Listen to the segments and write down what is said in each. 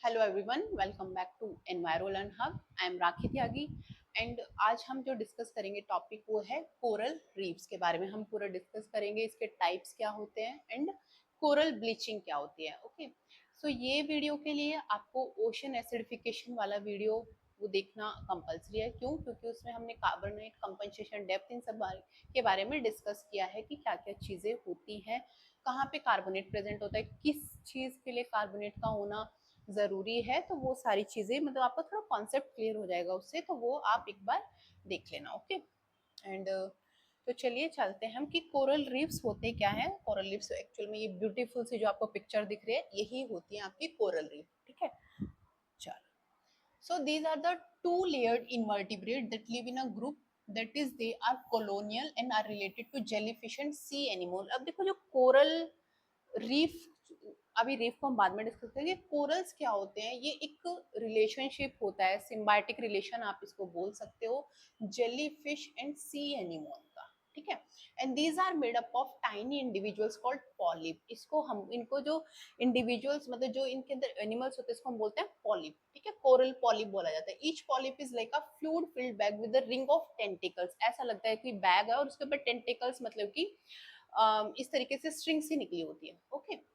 Hello everyone, welcome back to enviro learn hub. I am Rakhi Tyagi and आज हम जो discuss करेंगे टॉपिक वो है कोरल रीफ्स के बारे में। हम पूरा डिस्कस करेंगे इसके टाइप्स क्या होते हैं एंड कोरल ब्लीचिंग क्या होती है। ओके, सो ये वीडियो के लिए आपको ओशन एसिडिफिकेशन वाला वीडियो वो देखना कंपलसरी है। क्यों? क्योंकि उसमें हमने कार्बोनेट कंपनसेशन डेप्थ इन सब के बारे में डिस्कस किया है कि क्या क्या चीज़ें होती हैं, कहाँ पे कार्बोनेट प्रेजेंट होता है, किस चीज़ के लिए कार्बोनेट का होना ज़रूरी है। तो वो सारी चीज़ें मतलब आपका थोड़ा कॉन्सेप्ट क्लियर हो जाएगा उससे, तो वो आप एक बार देख लेना। ओके एंड तो चलिए चलते हैं हम कि कोरल रीफ्स होते क्या है। कोरल रीफ्स एक्चुअल में ये ब्यूटीफुल सी जो आपको पिक्चर दिख रही है यही होती है आपकी कोरल रीफ। ठीक है, चलो। So these are the two layered invertebrate that live in a group, that is they are colonial and are related to jellyfish and sea animal। अब देखो जो कोरल रीफ, अभी रीफ को हम बाद में डिस्कस करेंगे। कोरल्स क्या होते हैं, ये एक रिलेशनशिप होता है, सिम्बायोटिक रिलेशन आप इसको बोल सकते हो, jellyfish and sea anemone का। ठीक है, and these are made up of tiny individuals called polyp. इसको हम इनको जो इंडिविजुअल्स मतलब जो इनके अंदर एनिमल्स होते हैं इसको हम बोलते हैं पॉलिप। ठीक है, कोरल पॉलिप बोला जाता है। Each polyp is like a fluid filled bag with a ring of tentacles. ऐसा लगता है कि बैग है और उसके ऊपर टेंटिकल्स मतलब कि इस तरीके से स्ट्रिंग सी निकली होती है। Okay,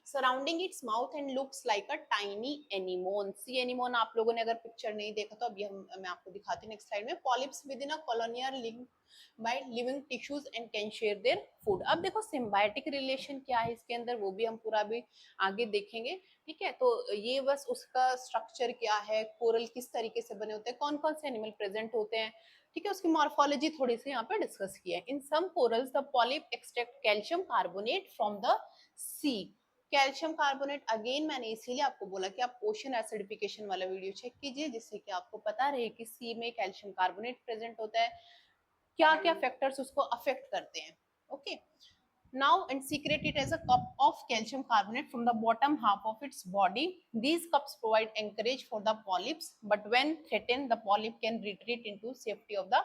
surrounding its mouth and looks like a tiny anemone. C anemone आप लोगों ने अगर पिक्चर नहीं देखा तो अभी मैं आपको दिखाती हूँ नेक्स्ट स्लाइड में। Polyps with in a colonial link by living tissues and can share their food. अब देखो सिम्बायोटिक रिलेशन क्या है इसके अंदर, वो भी हम पूरा भी आगे देखेंगे। ठीक है, तो ये बस उसका स्ट्रक्चर क्या है, कोरल किस तरीके से बने होते हैं, कौन कौन से एनिमल प्रेजेंट होते हैं, ठीक है, उसकी मॉर्फोलॉजी थोड़ी सी यहाँ पे डिस्कस की है। In some corals the polyp extract calcium carbonate from the sea. Calcium carbonate again मैंने इसीलिए आपको बोला कि आप ओशन एसिडिफिकेशन वाला वीडियो चेक कीजिए, जिससे कि आपको पता रहे कि सी में कैल्शियम कार्बोनेट प्रेजेंट होता है, क्या क्या फैक्टर्स उसको अफेक्ट करते हैं। Okay, now and secrete it as a cup of calcium carbonate from the bottom half of its body. These cups provide anchorage for the polyps, but when threatened the polyp can retreat into safety of the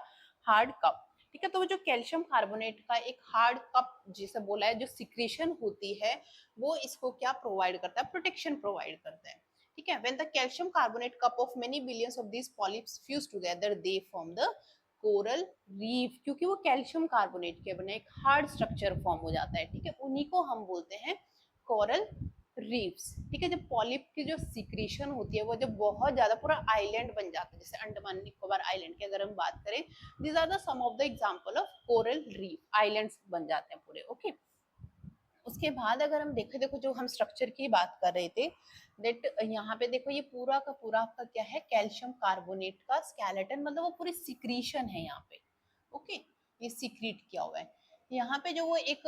hard cup। ठीक है, तो जो calcium carbonate का एक hard cup जिसे बोला है, जो सिक्रीशन होती है वो इसको क्या प्रोवाइड करता है, प्रोटेक्शन प्रोवाइड करता है। ठीक है, when the calcium carbonate cup of many billions of these polyps fuse together they form the coral reef. क्योंकि वो कैल्शियम कार्बोनेट के बने एक हार्ड स्ट्रक्चर फॉर्म हो जाता है। ठीक है, उन्हीं को हम बोलते हैं कोरल रीफ्स। ठीक है, जब पॉलिप की जो सिक्रीशन होती है वो जब बहुत ज्यादा पूरा आइलैंड बन जाता है, जैसे अंडमान निकोबार आइलैंड की अगर हम बात करें, these are the some of the example of coral reef, islands बन जाते हैं पूरे। ओके, उसके बाद अगर हम देखें, देखो जो हम स्ट्रक्चर की बात कर रहे थे, दैट यहाँ पे देखो ये पूरा का पूरा आपका क्या है, कैल्शियम कार्बोनेट का स्केलेटन, मतलब वो पूरी सिक्रीशन है यहाँ पे। ओके, ये सिक्रीट किया हुआ है। यहाँ पे जो वो एक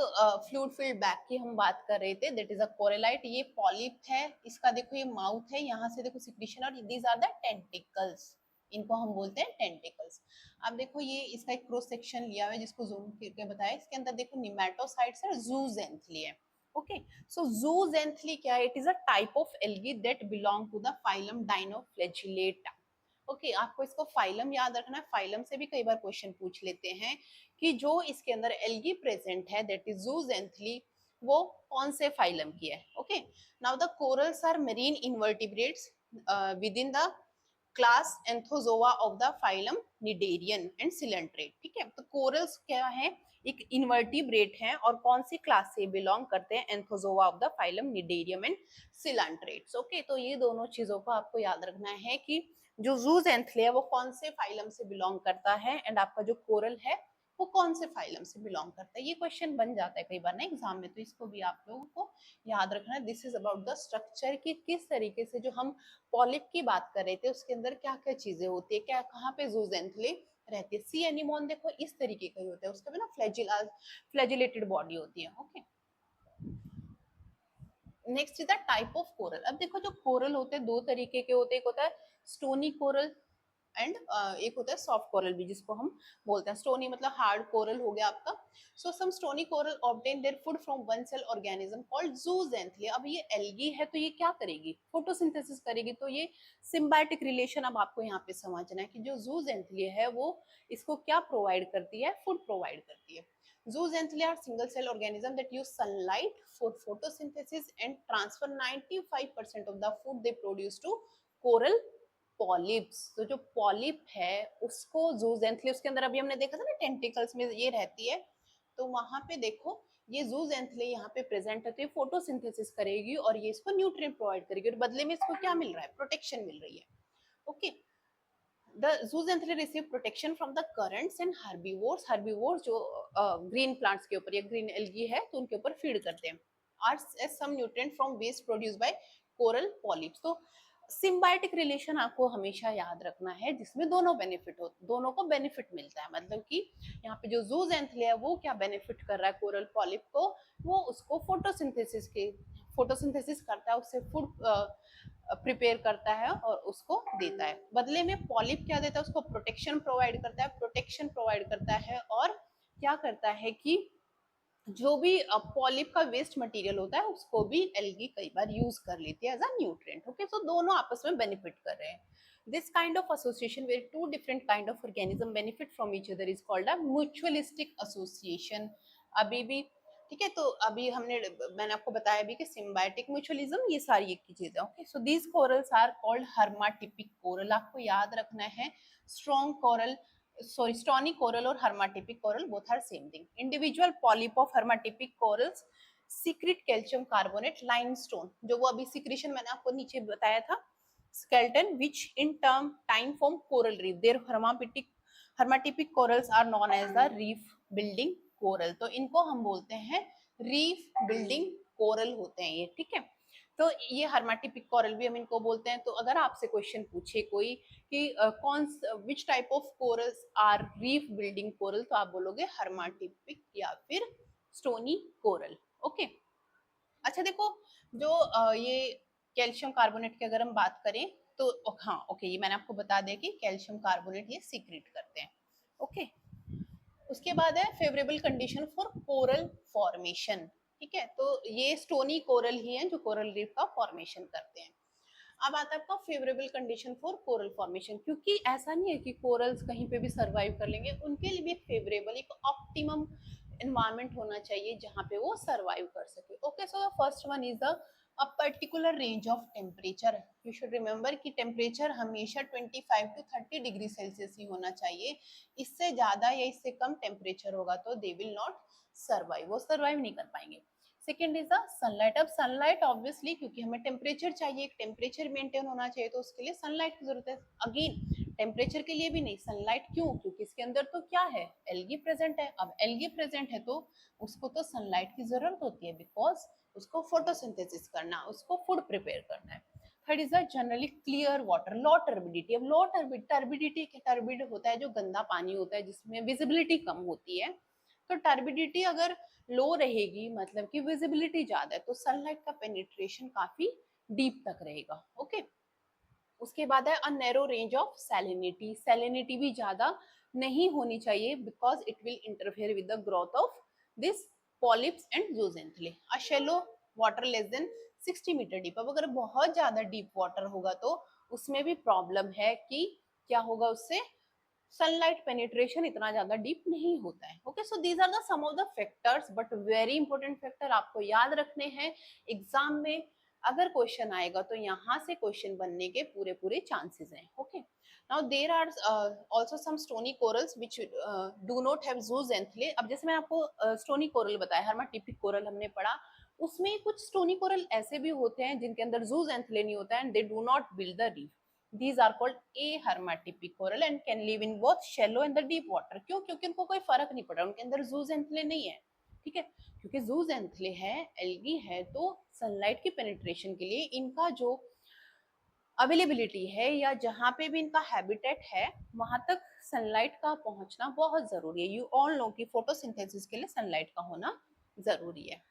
फ्लूइड फिल्ड बैग की हम बात कर रहे थे, दैट इज अ कोरेलाइट। ये पॉलिप है, इसका देखो ये माउथ है, यहाँ से देखो सिक्रीशन, और दीज आर द टेंटिकल्स, इनको हम बोलते हैं टेंटिकल्स। अब देखो ये इसका एक क्रॉस सेक्शन लिया हुआ है जिसको जूम करके बताया, इसके अंदर देखो निमेटोसाइट्स है, जूजेंथली है। ओके, सो जूजेंथली क्या है, it is a type of algae that belong to the phylum dinoflagellata. Okay, आपको इसको फाइलम याद रखना है, फाइलम से भी कई बार क्वेश्चन पूछ लेते हैं कि जो इसके अंदर एल्गी प्रेजेंट है दैट इज जूजेंथली, वो कौन से फाइलम की है। Okay, now the corals are marine invertebrates within the class Anthozoa of the phylum cnidarian and coelenterate. ठीक है, तो कोरल्स क्या है, एक इनवर्टिब्रेट है और कौन सी क्लास से बिलोंग करते हैं, anthozoa of the phylum cnidaria and coelenterates. Okay, तो ये दोनों चीजों को आपको याद रखना है कि जो जूजेंथले है वो कौन से फाइलम से बिलोंग करता है एंड आपका जो कोरल है वो कौन से फाइलम से बिलोंग करता है। ये क्वेश्चन बन जाता है कई बार ना एग्जाम में, तो इसको भी आप लोगों को याद रखना है। This is about the structure कि किस तरीके से जो हम पॉलिप की बात कर रहे थे उसके अंदर क्या क्या चीजें होती है, क्या कहाँ पे जूजेंथले रहती है। सी एनिमोन देखो इस तरीके का ही होता है, उसका भी ना फ्लैजिलेटेड बॉडी होती है। Okay, next is the type of coral. अब देखो जो कोरल होते हैं दो तरीके के होते हैं, एक होता है स्टोनी कोरल एंड एक होता है सॉफ्ट कोरल भी, जिसको हम बोलते हैं स्टोनी मतलब हार्ड कोरल हो गया आपका। So some stony coral obtain their food from one cell organism called zooxanthellae. अब ये एल्गी है तो ये क्या करेगी, फोटोसिंथेसिस करेगी, तो ये सिम्बायोटिक रिलेशन अब आपको यहाँ पे समझना है कि जो जूजेंथली है वो इसको क्या प्रोवाइड करती है, फूड प्रोवाइड करती है। Zooxanthellae are single cell organism that use sunlight for photosynthesis and transfer 95% of the food they produce to coral polyps. तो जो polyp है उसको zooxanthellae, उसके अंदर अभी हमने देखा था ना टेंटिकल्स में ये रहती है, तो वहां पे देखो ये zooxanthellae यहाँ पे प्रेजेंट होती है, फोटोसिंथेसिस करेगी और ये इसको न्यूट्रिएंट प्रोवाइड करेगी और बदले में इसको क्या मिल रहा है, प्रोटेक्शन मिल रही है. Okay. The zooxanthellae receive protection from the currents and herbivores. Herbivores जो green plants के ऊपर या green algae है तो उनके ऊपर feed करते हैं. Are as some nutrient from waste produced by coral polyps. तो सिम्बायोटिक रिलेशन आपको हमेशा याद रखना है जिसमें दोनों बेनिफिट हो, दोनों को बेनिफिट मिलता है. मतलब कि यहाँ पे जो zooxanthellae है वो क्या बेनिफिट कर रहा है कोरल पॉलिप को, वो उसको फोटोसिंथेसिस करता है, उससे फूड प्रिपेयर करता है और उसको देता है. बदले में पॉलिप क्या देता है, उसको प्रोटेक्शन प्रोवाइड करता है और क्या करता है कि जो भी पॉलिप का वेस्ट मटेरियल होता है उसको भी एल्गी कई बार यूज कर लेती है एज अ न्यूट्रिएंट. ओके, सो दोनों आपस में बेनिफिट कर रहे हैं. This kind of association where two different kind of organism benefit from each other is called a mutualistic association. अभी भी ठीक है, तो अभी मैंने आपको बताया भी कि सिम्बायोटिक म्यूचुअलिज्म ये सारी एक ही चीज है. Okay, so these corals are called hermatypic coral. आपको याद रखना है strong coral, sorry, stony coral और hermatypic coral both are same thing. Individual polyp of hermatypic corals secrete calcium carbonate limestone, जो वो अभी secretion मैंने आपको नीचे बताया था, skeleton which in time form coral reef. Their hermatypic corals are known as the reef building coral. तो इनको हम बोलते हैं reef building coral होते हैं ये. ठीक है, तो ये हर्माटिपिक कोरल भी हम इनको बोलते हैं. तो अगर आपसे क्वेश्चन पूछे कोई कि कौन which type of corals are reef building coral, तो आप बोलोगे हर्माटिपिक या फिर स्टोनी कोरल. ओके, अच्छा देखो, जो ये कैल्शियम कार्बोनेट की अगर हम बात करें तो हाँ ओके, ये मैंने आपको बता दिया कि कैल्शियम कार्बोनेट ये सीक्रेट करते हैं. ओके, उसके बाद है favourable condition for coral formation. ठीक है, तो ये स्टोनी कोरल ही है जो कोरल रीफ का फॉर्मेशन करते हैं. अब आता है आपका favourable condition for coral formation, क्योंकि ऐसा नहीं है कि कोरल्स कहीं पे भी सरवाइव कर लेंगे, उनके लिए भी एक फेवरेबल, एक ऑप्टिमम एनवायरनमेंट होना चाहिए जहाँ पे वो सरवाइव कर सके. Okay, so the first one is the a particular range of temperature. You should remember कि टेम्परेचर हमेशा 25 to 30 डिग्री सेल्सियस ही होना चाहिए. इससे ज्यादा या इससे कम टेम्परेचर होगा तो दे विल नॉट सरवाइव, वो सरवाइव नहीं कर पाएंगे. Second is the sunlight. अब सनलाइट ऑब्वियसली क्योंकि हमें टेम्परेचर चाहिए, एक टेम्परेचर मेंटेन होना चाहिए, तो उसके लिए सनलाइट की जरूरत है. अगेन टेम्परेचर के लिए भी नहीं, सनलाइट क्यों, क्योंकि इसके अंदर तो क्या है, एल्गी प्रेजेंट है. अब एल्गी प्रेजेंट है तो उसको तो सनलाइट की जरूरत होती है, बिकॉज उसको फोटोसिंथेसिस करना, उसको फूड प्रिपेयर करना है. Third is the generally clear water, low turbidity. अब लो टर्बिडिटी, टर्बिड होता है जो गंदा पानी होता है जिसमें विजिबिलिटी कम होती है. तो टर्बिडिटी अगर लो रहेगी मतलब कि विजिबिलिटी ज्यादा है, तो सनलाइट का पेनिट्रेशन काफी डीप तक रहेगा. ओके, उसके बाद है a narrow range of salinity. Salinity भी ज्यादा नहीं होनी चाहिए because it will interfere with the growth of this polyps and zooxanthellae. A shallow water less than 60 metre deep. अब अगर बहुत ज्यादा डीप वाटर होगा तो उसमें भी प्रॉब्लम है कि क्या होगा, उससे सनलाइट पेनिट्रेशन इतना ज्यादा डीप नहीं होता है. Okay, so these are the some of the factors, but very important factor आपको याद रखने हैं. एग्जाम में अगर क्वेश्चन आएगा तो यहाँ से क्वेश्चन बनने के पूरे पूरे चांसेस हैं. Okay, now there are also some stony corals which do not have zooxanthellae. अब जैसे मैं आपको स्टोनी कोरल बताया, हर्माटिपिक कोरल हमने पढ़ा, उसमें कुछ स्टोनी कोरल ऐसे भी होते हैं जिनके अंदर zooxanthellae नहीं होता है and they do not build the reef. These are called ahermatipic coral and can live in both shallow and the deep water. क्यों? क्योंकि उनको कोई फर्क नहीं पड़ रहा, उनके अंदर zooxanthellae नहीं है. ठीक है, क्योंकि zooxanthellae है, एल्गी है, तो सनलाइट की पेनिट्रेशन के लिए इनका जो अवेलेबिलिटी है या जहाँ पे भी इनका हैबिटेट है वहां तक सनलाइट का पहुंचना बहुत जरूरी है. यू ऑल नो कि फोटोसिंथेसिस के लिए सनलाइट का होना जरूरी है.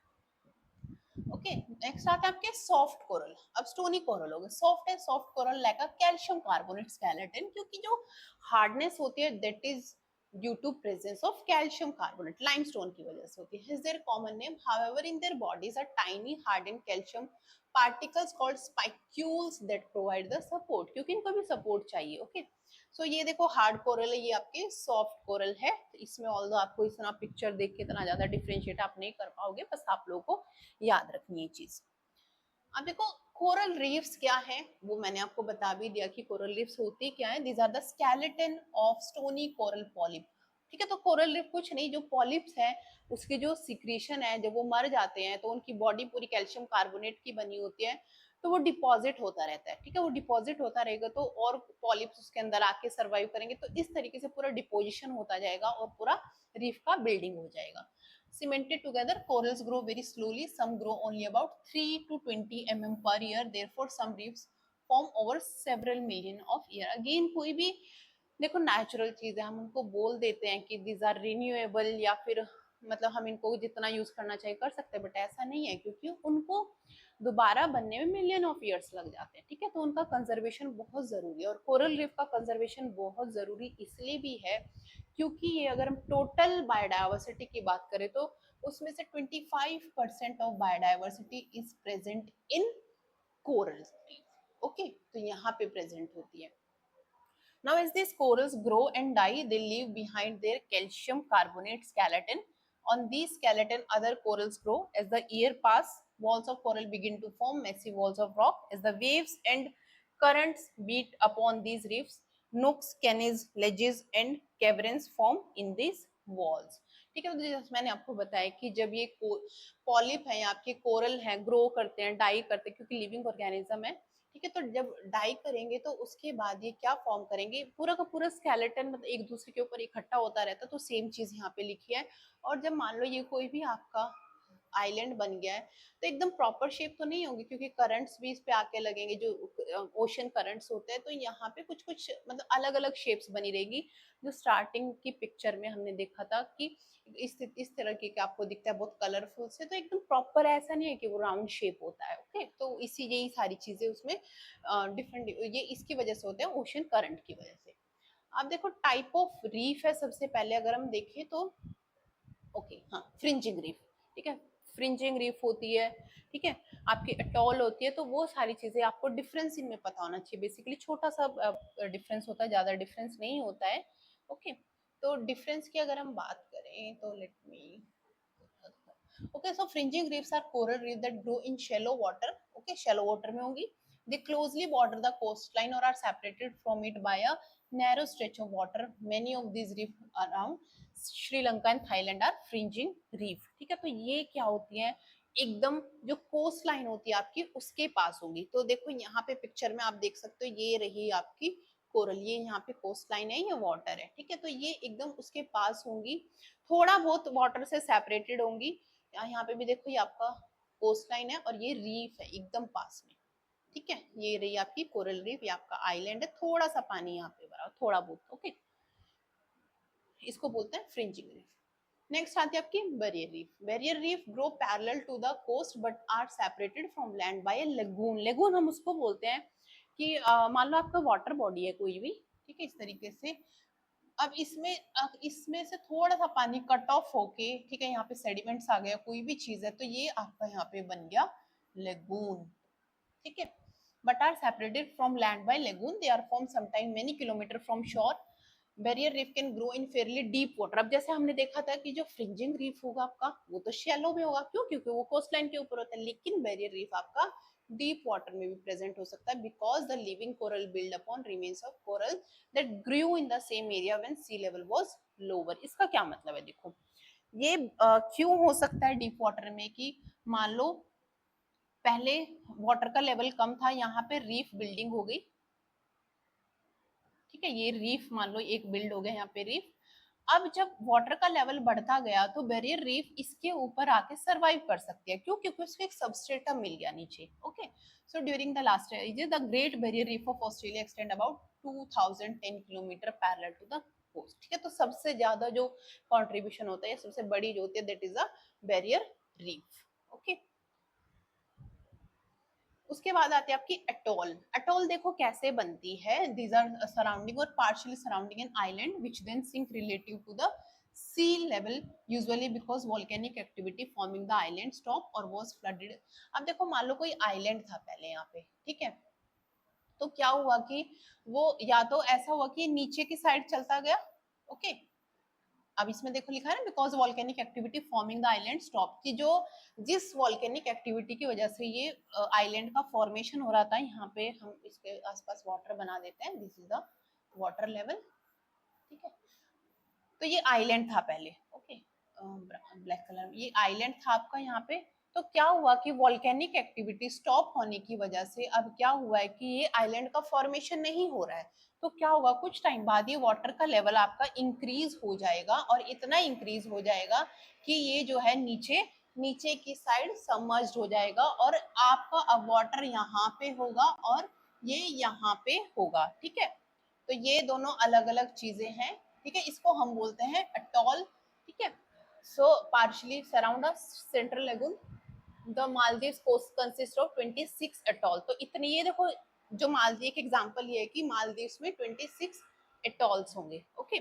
ओके, नेक्स्ट आता है आपके सॉफ्ट कोरल. अब स्टोनी कोरल हो गए, सॉफ्ट है. Soft coral like a calcium carbonate skeleton, क्योंकि जो हार्डनेस होती है that is due to presence of calcium carbonate, limestone की वजह से होती है. Is their common name, however in their bodies are tiny harden calcium particles called spicules that provide the support, क्योंकि इनको भी सपोर्ट चाहिए। ओके सो ये देखो हार्ड कोरल है, ये आपके सॉफ्ट कोरल है। तो इसमें ऑल्दो आपको इतना पिक्चर देख के इतना ज्यादा डिफरेंशिएट आप नहीं कर पाओगे, बस आप लोगों को याद रखनी है चीज। अब देखो कोरल रीफ्स क्या है, वो मैंने आपको बता भी दिया कि कोरल रीफ्स होती क्या है। These are the skeleton of stony coral polyp. ठीक है, तो कोरल रीफ कुछ नहीं, जो पॉलिप्स है उसके जो सिक्रीशन है, जब वो मर जाते हैं तो उनकी बॉडी पूरी कैल्शियम कार्बोनेट की बनी होती है, तो वो डिपॉजिट होता रहता है। ठीक है, वो डिपॉजिट होता रहेगा तो और पॉलिप्स उसके अंदर आके सर्वाइव करेंगे, तो इस तरीके से पूरा डिपोजिशन होता जाएगा और पूरा रीफ का बिल्डिंग हो जाएगा। Cemented together, corals grow very slowly. Some grow only about 3 to 20 mm per year. Therefore, some reefs form over several million of year. Again, कोई भी देखो नेचुरल चीज है, हम उनको बोल देते हैं कि दीज आर रिन्यूएबल, या फिर मतलब हम इनको जितना यूज करना चाहिए कर सकते हैं, बट ऐसा नहीं है, क्योंकि उनको दोबारा बनने में मिलियन ऑफ ईयर्स लग जाते हैं। ठीक है, तो उनका कंजर्वेशन बहुत जरूरी है, और कोरल रीफ का कंजर्वेशन बहुत जरूरी इसलिए भी है क्योंकि ये अगर हम टोटल बायोडाइवर्सिटी की बात करें तो उसमें से 25% of biodiversity is present in coral reef. Okay, तो यहाँ पे प्रेजेंट होती है। Now, as these corals grow and die, they leave behind their calcium carbonate skeleton. On these skeleton, other corals grow. As the year pass, walls of coral begin to form massive walls of rock. As the waves and currents beat upon these reefs, nooks, crannies, ledges, and caverns form in these walls. ठीक है, तो जैसे मैंने आपको बताया कि जब ये पॉलिप है, आपके कोरल है, ग्रो करते हैं, डाई करते हैं, क्योंकि लिविंग ऑर्गेनिज्म है। ठीक है, तो जब डाई करेंगे तो उसके बाद ये क्या फॉर्म करेंगे, पूरा का पूरा स्केलेटन मतलब एक दूसरे के ऊपर इकट्ठा होता रहता है, तो सेम चीज यहाँ पे लिखी है। और जब मान लो ये कोई भी आपका आइलैंड बन गया है, तो एकदम प्रॉपर शेप तो नहीं होगी, क्योंकि करंट्स भी इस पे आके लगेंगे, जो ओशन करंट्स होते हैं, तो यहाँ पे कुछ कुछ मतलब अलग अलग शेप्स बनी रहेगी। जो स्टार्टिंग की पिक्चर में हमने देखा था कि इस तरह के आपको दिखता है बहुत कलरफुल से, तो एकदम प्रॉपर ऐसा नहीं है कि वो राउंड शेप होता है। ओके, तो इसी यही सारी चीजें उसमें डिफरेंट ये इसकी वजह से होते हैं, ओशन करंट की वजह से। अब देखो टाइप ऑफ रीफ है, सबसे पहले अगर हम देखें तो ओके हाँ, फ्रिंजिंग रीफ। ठीक है, फ्रिंजिंग रीफ होती है। ठीक है, आपकी अटॉल होती है, तो वो सारी चीजें आपको डिफरेंस इनमें पता होना चाहिए। बेसिकली छोटा सा डिफरेंस होता है, ज्यादा डिफरेंस नहीं होता है। ओके, तो डिफरेंस की अगर हम बात करें तो let me okay, so fringing reefs are coral reef that grow in shallow water. Okay, shallow water में होंगी। They closely border the coastline or are separated from it by a narrow stretch of water. Many of these reefs around Sri Lanka and Thailand are fringing reef. ठीक है, तो ये क्या होती है, एकदम जो कोस्ट लाइन होती है आपकी उसके पास होगी। तो देखो यहाँ पे पिक्चर में आप देख सकते हो, ये रही आपकी कोरल, ये यहाँ पे कोस्ट लाइन है, ये वाटर है। ठीक है, तो ये एकदम उसके पास होंगी, थोड़ा बहुत वाटर से सेपरेटेड होंगी। यहाँ पे भी देखो ये आपका कोस्ट लाइन है और ये रीफ है एकदम पास में। ठीक है, ये रही आपकी कोरल रीफ, ये आपका आइलैंड है, थोड़ा सा पानी यहाँ पे भरा, थोड़ा बहुत। ओके, इसको बोलते हैं फ्रिंजिंग रीफ। नेक्स्ट आती है आपकी barrier reef. Barrier reef grow parallel to the coast but are separated from land by a lagoon. Lagoon हम उसको बोलते हैं कि मान लो आपका वाटर बॉडी है कोई भी, ठीक है, इस तरीके से। अब इसमें से थोड़ा सा पानी कट ऑफ होके, ठीक है, यहाँ पे सेडिमेंट्स आ गया, कोई भी चीज है, तो ये आपका यहाँ पे बन गया लेगून। ठीक है, but are separated from land by lagoon, they are form sometime many kilometre from shore. Barrier reef can grow in fairly deep water. अब जैसे हमने देखा था कि जो फ्रिंजिंग रीफ होगा आपका वो तो शैलो में होगा, क्यों, क्योंकि वो कोस्ट लाइन के ऊपर होता है। लेकिन बैरियर रीफ आपका डीप वाटर में भी प्रेजेंट हो सकता है, because the living coral build upon remains of coral that grew in the same area when sea level was lower. इसका क्या मतलब है, देखो ये क्यों हो सकता है डीप वाटर में, कि मान लो पहले वाटर का लेवल कम था, यहाँ पे रीफ बिल्डिंग हो गई। ठीक है, ये रीफ मान लो एक बिल्ड हो गया यहाँ पे रीफ। अब जब वाटर का लेवल बढ़ता गया तो बैरियर रीफ इसके ऊपर आके सरवाइव कर सकती है, क्यों, क्योंकि उसको एक सबस्ट्रेटम मिल गया नीचे। Okay, so during the last ages the great barrier reef of Australia extend about 2010 kilometre parallel to the coast. ठीक है, तो सबसे ज्यादा जो कंट्रीब्यूशन होता है, सबसे बड़ी जो होती है, that is the barrier reef. Okay, उसके बाद आती है आपकी एटोल। एटोल देखो कैसे बनती है, दीज आर सराउंडिंग और partially surrounding an island which then sink relative to the sea level usually because volcanic activity forming the island stop or was flooded। अब देखो मान लो कोई आइलैंड था पहले यहाँ पे, ठीक है, तो क्या हुआ कि वो या तो ऐसा हुआ कि नीचे की साइड चलता गया, ओके। अब इसमें देखो लिखा है ना because volcanic activity forming the island stop, कि जो जिस वॉल्केनिक एक्टिविटी की वजह से ये आइलैंड का फॉर्मेशन हो रहा था, यहाँ पे हम इसके आसपास वाटर बना देते हैं, this is the water level, ठीक है। तो ये आइलैंड था पहले, ओके, ब्लैक कलर में ये आइलैंड था आपका यहाँ पे। तो क्या हुआ कि वॉल्केनिक एक्टिविटी स्टॉप होने की वजह से अब क्या हुआ है कि ये आइलैंड का फॉर्मेशन नहीं हो रहा है। तो क्या होगा, कुछ टाइम बाद ये वाटर का लेवल आपका इंक्रीज हो जाएगा, और इतना इंक्रीज हो जाएगा कि ये जो है नीचे नीचे की साइड सबमर्ज्ड हो जाएगा, और आपका अब वाटर यहाँ पे होगा और ये यहाँ पे होगा, ठीक है। तो ये दोनों अलग अलग चीजें हैं, ठीक है। इसको हम बोलते हैं अटॉल, ठीक है। So partially surround a central lagoon, the Maldives coast consist of 26 atoll. तो इतने, ये देखो जो मालदीव, एक एग्जांपल ये है कि मालदीव्स में 26 अटॉल्स होंगे, ओके।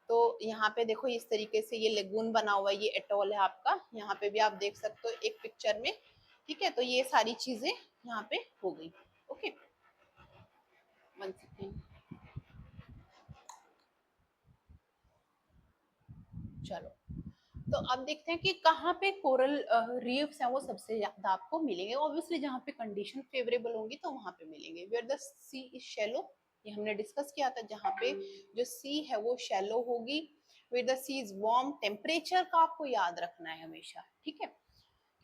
तो यहाँ पे देखो इस तरीके से ये लेगून बना हुआ है, ये अटॉल है आपका, यहाँ पे भी आप देख सकते हो एक पिक्चर में, ठीक है। तो ये सारी चीजें यहाँ पे हो गई, ओके। 1 सेकेंड, चलो। तो अब देखते हैं कि कहाँ पे कोरल रीफ्स हैं वो सबसे ज्यादा आपको मिलेंगे। ऑब्वियसली जहाँ पे कंडीशन फेवरेबल होंगी तो वहां पे मिलेंगे। Where the sea is shallow, ये हमने डिस्कस किया था, जहाँ पे जो सी है वो शैलो होगी। Where the sea is warm, temperature का आपको याद रखना है हमेशा, ठीक है,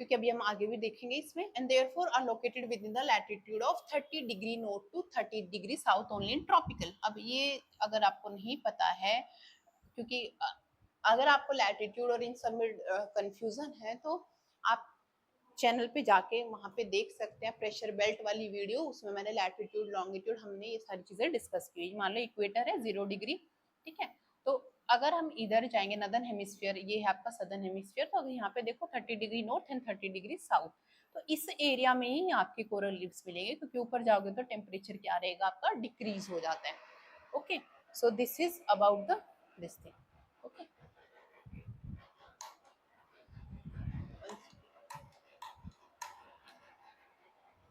क्योंकि अभी हम आगे भी देखेंगे इसमें। And therefore are located within the latitude of 30 degree north to 30 degree south only in tropical. अब ये अगर आपको नहीं पता है, क्योंकि अगर आपको लैटिट्यूड और इन सब में कंफ्यूजन है, तो आप चैनल पे जाके वहां पे देख सकते हैं प्रेशर बेल्ट वाली वीडियो, उसमें मैंने लैटिट्यूड लॉन्गिट्यूड हमने ये सारी चीजें डिस्कस की। मान लो इक्वेटर है 0 डिग्री, ठीक है। तो अगर हम इधर जाएंगे नदर्न हेमिस्फीयर, ये है आपका सदर्न हेमिस्फीयर, तो अगर यहाँ पे देखो 30 degree north and 30 degree south, तो इस एरिया में ही आपके कोरल रीफ्स मिलेंगे, क्योंकि ऊपर जाओगे तो टेम्परेचर क्या रहेगा आपका, डिक्रीज हो जाता है, okay. So this is about the this thing, okay.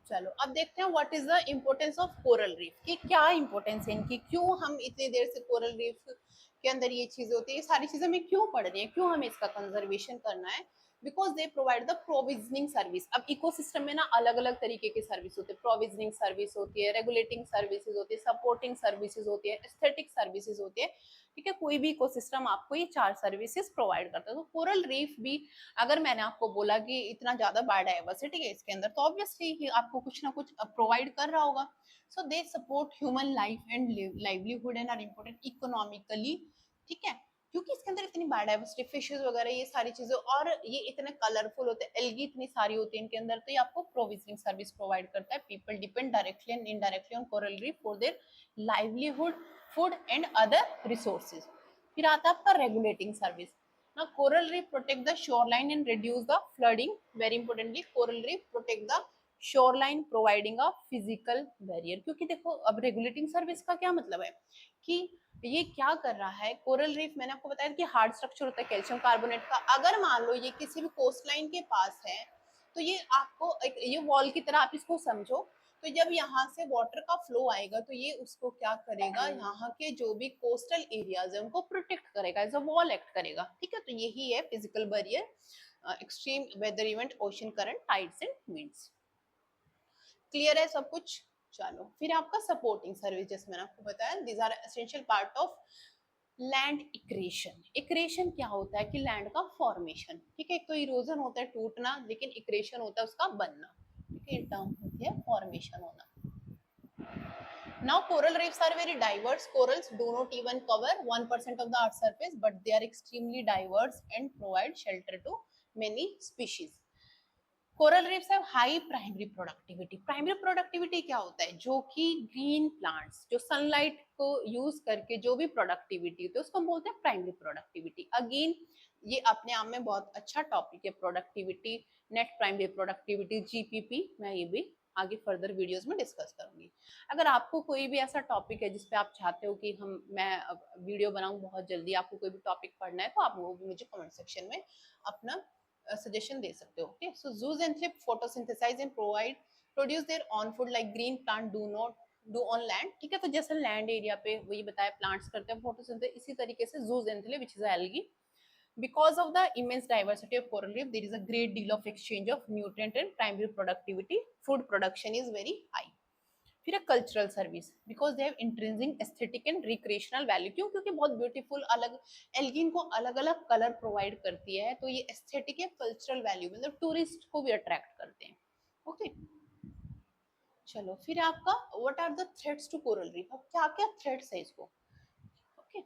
चलो अब देखते हैं what is the importance of coral reef, कि क्या इम्पोर्टेंस है इनकी, क्यों हम इतनी देर से कोरल रीफ के अंदर ये चीजें होती है, ये सारी चीजें हमें क्यों पढ़ रही है, क्यों हमें इसका कंजर्वेशन करना है। Because they provide the provisioning service. अब इकोसिस्टम में ना अलग अलग तरीके की सर्विस होती है, प्रोविजनिंग सर्विस होती है, रेगुलेटिंग सर्विसेज होती है, सपोर्टिंग सर्विसेज होती है, एस्थेटिक सर्विसेज होती है, ठीक है। कोई भी इकोसिस्टम आपको ये 4 सर्विसेज प्रोवाइड करता है। तो कोरल रीफ भी, अगर मैंने आपको बोला कि इतना ज्यादा बायोडाइवर्सिटी है इसके अंदर, तो ऑब्वियसली आपको कुछ ना कुछ प्रोवाइड कर रहा होगा। So they support human life and livelihood and are important economically, ठीक है, क्योंकि इसके अंदर इतनी बायोडाइवर्सिटी, फिशेस वगैरह, ये सारी चीजें, और ये इतने कलरफुल होते हैं, एल्गी इतनी सारी होती है इनके अंदर, तो ये आपको प्रोविजनिंग सर्विस प्रोवाइड करता है। People depend directly and indirectly on coral reef for their livelihood, food and other resources. फिर आता है आपका regulating service. Now, coral reef protect the shoreline and reduce the flooding. Very importantly, coral reef protect the shoreline, providing a physical barrier. क्योंकि देखो अब regulating service का क्या मतलब है कि ये क्या कर रहा है, कोरल रीफ मैंने आपको बताया कि हार्ड स्ट्रक्चर होता है कैल्शियम कार्बोनेट का। अगर मान लो ये किसी भी कोस्ट लाइन के पास है, तो ये आपको एक ये वॉल की तरह आप इसको समझो। तो जब यहाँ से वाटर का फ्लो आएगा, तो ये उसको क्या करेगा, यहाँ के जो भी कोस्टल एरियाज है उनको प्रोटेक्ट करेगा, एज अ वॉल एक्ट करेगा, ठीक है। तो यही है physical barrier, extreme weather event, ocean current, tides and winds. Clear है सब कुछ। चलो फिर आपका सपोर्टिंग सर्विस, जैसे मैंने आपको बताया, these are essential part of land accretion. Accretion क्या होता है कि लैंड का फॉर्मेशन, ठीक है। एक तो इरोजन होता है टूटना, लेकिन इक्रेशन होता है उसका बनना, ठीक है। टर्म होती है फॉर्मेशन होना। Now coral reefs are very diverse. Corals do not even cover 1% of the earth's surface, but they are extremely diverse and provide shelter to many species. Coral reefs have high primary productivity. Primary productivity क्या होता है, जो कि green plants जो sunlight को use करके जो भी प्रोडक्टिविटी होती है उसको हम बोलते हैं प्राइमरी प्रोडक्टिविटी। अगेन ये अपने आप में बहुत अच्छा टॉपिक है, productivity, net primary productivity, GPP, मैं ये भी आगे फर्दर वीडियोस में डिस्कस करूंगी। अगर आपको कोई भी ऐसा टॉपिक है जिसपे आप चाहते हो कि मैं वीडियो बनाऊं बहुत जल्दी, आपको कोई भी टॉपिक पढ़ना है, तो आप वो भी मुझे कमेंट सेक्शन में अपना सजेशन दे सकते हो। ओके, सो जूस एंड थ्रिप्स photosynthesize and produce their own food like green plant do on land. ठीक है, तो जैसे लैंड एरिया पे वही बताया प्लांट्स करते हैं फोटोसिंथेसिस, इसी तरीके से zooxanthellae which is algae, because of the immense diversity of coral reef there is a great deal of exchange of nutrient and primary productivity, food production is very high। फिर है cultural service, because they have intrinsic aesthetic and recreational value. क्यों? क्योंकि बहुत beautiful अलग Elgin को अलग अलग colour provide करती है, तो ये एस्थेटिक या कल्चरल वैल्यू मतलब टूरिस्ट को भी अट्रैक्ट करते हैं। ओके, चलो फिर आपका what are the threats to coral reef, अब क्या क्या थ्रेट्स है इसको। ओके,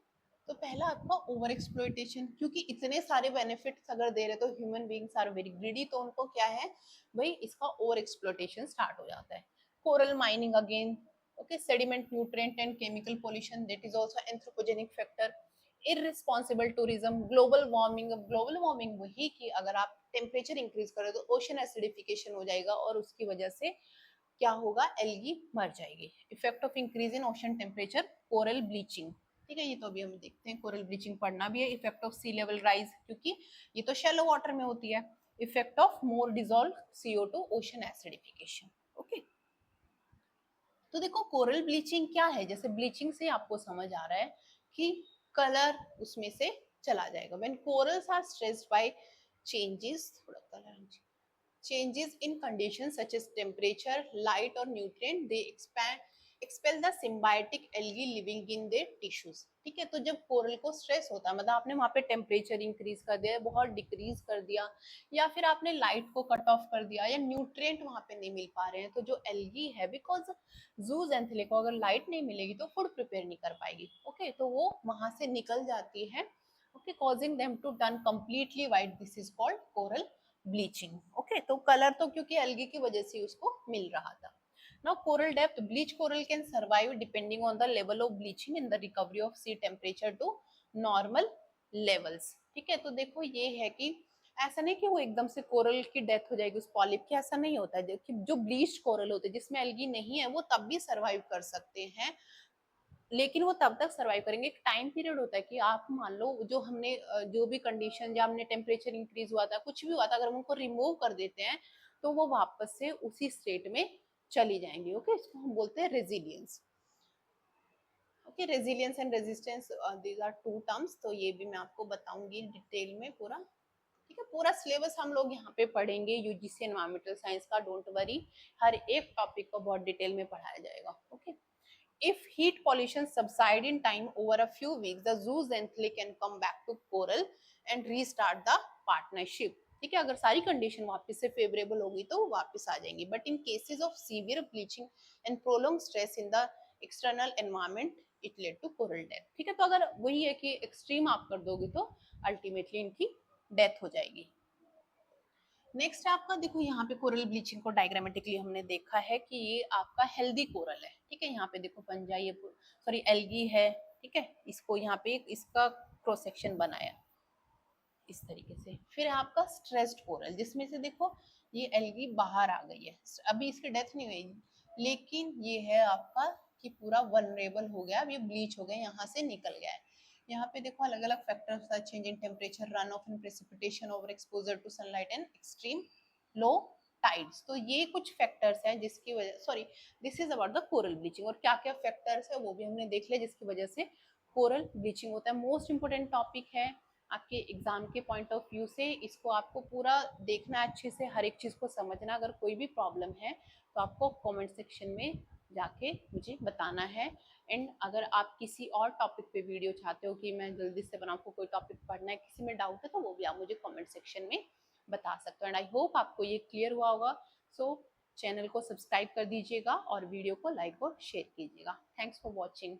तो पहला आपका ओवर एक्सप्लॉइटेशन, क्योंकि इतने सारे बेनिफिट्स अगर दे रहे तो human beings are very greedy, तो उनको क्या है भाई, इसका ओवर एक्सप्लॉइटेशन स्टार्ट हो जाता है। Coral mining again, okay, sediment nutrient and chemical pollution, that is also anthropogenic factor. Irresponsible tourism, global warming, global warming वही कि अगर आप टेम्परेचर इंक्रीज करें तो ओशन एसिडिफिकेशन हो जाएगा और उसकी वजह से क्या होगा, एल्गी मर जाएगी। Effect of increase in ocean temperature, coral bleaching. ठीक है, ये तो अभी हम देखते हैं, कोरल ब्लीचिंग पढ़ना भी है। Effect of sea level rise, क्योंकि ये तो शैलो वाटर में होती है। Effect of more dissolve CO2, ocean acidification. Okay, तो देखो कोरल ब्लीचिंग क्या है, जैसे ब्लीचिंग से आपको समझ आ रहा है कि कलर उसमें से चला जाएगा। When corals are stressed by changes, थोड़ा colour changes in conditions such as temperature, light or nutrient, they expel the symbiotic algae living in their tissues। ठीक है, तो जब कोरल को स्ट्रेस होता है, मतलब आपने वहां पे टेम्परेचर इंक्रीज कर दिया, बहुत डिक्रीज कर दिया, या फिर आपने लाइट को कट ऑफ कर दिया, या न्यूट्रिएंट वहां पे नहीं मिल पा रहे हैं, तो जो एल्गी है, बिकॉज जूस एंथले को अगर लाइट नहीं मिलेगी तो फूड प्रिपेयर नहीं कर पाएगी। ओके, तो वो वहां से निकल जाती है। Okay, causing them to turn completely white, this is called coral bleaching. Okay, तो कलर तो क्योंकि एल्गी की वजह से उसको मिल रहा था। Now coral depth, bleach coral can survive depending on the level of bleaching in the recovery of sea temperature to normal levels. ठीक है, तो देखो ये है कि ऐसा नहीं कि वो एकदम से कोरल की डेथ हो जाएगी उस पॉलिप की, ऐसा नहीं होता है। जो ब्लीच कोरल होते हैं जिसमें एल्गी नहीं है, वो तब भी सर्वाइव कर सकते हैं, लेकिन वो तब तक सर्वाइव करेंगे। एक टाइम पीरियड होता है कि आप मान लो जो हमने जो भी कंडीशन, या हमने टेम्परेचर इंक्रीज हुआ था, कुछ भी हुआ था, अगर हम उनको रिमूव कर देते हैं तो वो वापस से उसी स्टेट में चली जाएंगी। ओके, इसको हम बोलते हैं resilience. Okay, resilience and resistance, these are two terms, तो ये भी मैं आपको बताऊंगी डिटेल में पूरा। ठीक है, पूरा सिलेबस हम लोग यहाँ पे पढ़ेंगे यूजीसी एनवायरमेंटल साइंस का, डोंट वरी, हर एक टॉपिक को बहुत डिटेल में पढ़ाया जाएगा। Okay, if heat pollution subside in time over a few weeks, the zooxanthellae can come back to coral and restart the partnership। ठीक है, अगर सारी कंडीशन वापस से फेवरेबल होगी तो वापस आ जाएंगी, but in cases of severe bleaching and prolong stress in the external environment it led to coral death. ठीक है, तो अगर वही है कि एक्सट्रीम आप कर दोगे तो अल्टीमेटली इनकी डेथ हो जाएगी। नेक्स्ट आपका देखो, यहाँ पे कोरल ब्लीचिंग को डायग्रामेटिकली हमने देखा है कि ये आपका हेल्दी कोरल है। ठीक है, यहाँ पे देखो पंजा, ये सॉरी एल्गी है। ठीक है, इसको यहाँ पे इसका क्रॉस सेक्शन बनाया इस तरीके से। फिर आपका स्ट्रेस्ड कोरल, जिसमें से देखो ये एल्गी बाहर आ गई है, अभी इसकी डेथ नहीं हुई, लेकिन ये है आपका कि पूरा वनरेबल हो गया, अब ये ब्लीच हो गया, यहाँ से निकल गया है। यहाँ पे देखो अलग अलग फैक्टर्स था, change in temperature, run off in precipitation, over exposure to sunlight and extreme low tides. तो ये कुछ फैक्टर्स हैं जिसकी वजह, sorry this is about the coral bleaching, और क्या क्या फैक्टर्स है वो भी हमने देख लिया जिसकी वजह से कोरल ब्लीचिंग होता है। मोस्ट इंपोर्टेंट टॉपिक है आपके एग्जाम के पॉइंट ऑफ व्यू से, इसको आपको पूरा देखना है अच्छे से, हर एक चीज को समझना। अगर कोई भी प्रॉब्लम है तो आपको कमेंट सेक्शन में जाके मुझे बताना है। एंड अगर आप किसी और टॉपिक पे वीडियो चाहते हो कि मैं जल्दी से बनाऊं, आपको कोई टॉपिक पढ़ना है, किसी में डाउट है, तो वो भी आप मुझे कमेंट सेक्शन में बता सकते हो। एंड आई होप आपको ये क्लियर हुआ होगा। सो चैनल को सब्सक्राइब कर दीजिएगा और वीडियो को लाइक और शेयर कीजिएगा। Thanks for watching.